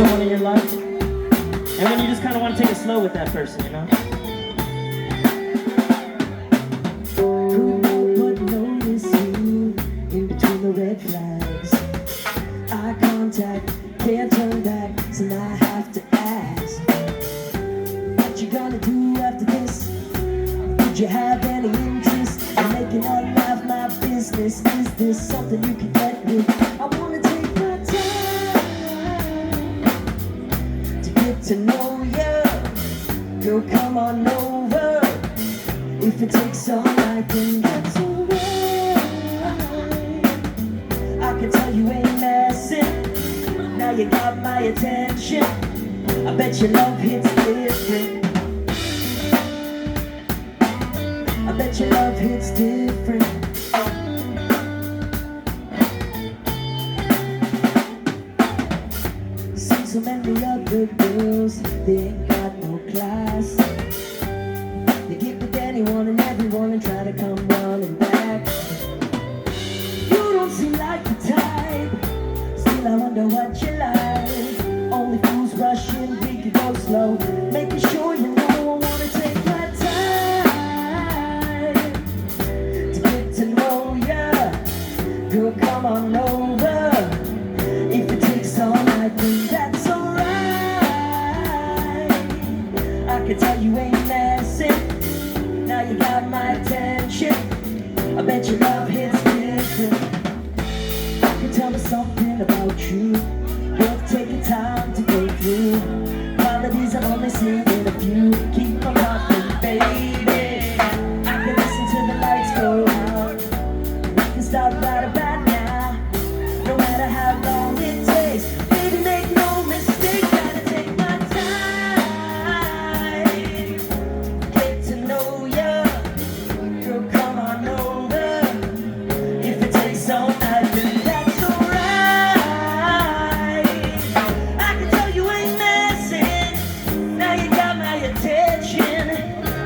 someone in your life, and when you just kind of want to take it slow with that person, you know? Who would notice you in between the red flags? Eye contact, can't turn back, so now I have to ask, what you gonna do after this? Would you have any interest in making our life my business? Is this something you can get with? I wanna take my time to get to know you. Girl, come on over. If it takes all night, then that's alright. I can tell you ain't messing. Now you got my attention. I bet your love hits different. I bet your love hits different. See so many other girls, they ain't got no class. They get with anyone and everyone and try to come running back. You don't seem like the type, still I wonder what you like. Only fools rushing, we can go slow, making sure you know I wanna take my time to get to know ya. Girl, come on over. If it takes all night, then that's alright. I can tell you ain't messing. Now you got my attention. I bet your love hits different. You can tell me something about you, worth taking time to go through. Qualities I've only seen in a few. Keep on rocking, baby. I can listen till the lights go out. We can start right about now. No matter how long it takes, baby, make no mistake. Gotta take my time, get to know ya. Girl, come on over. If it takes all night, then that's alright. I can tell you ain't messing. Now you got my attention.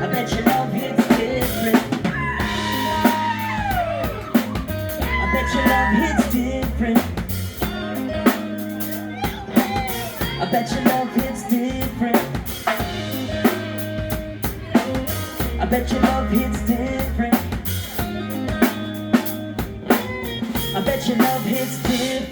I bet your love hits different. I bet your love hits different. I bet your love hits different. I bet your love hits different. I bet your love hits different.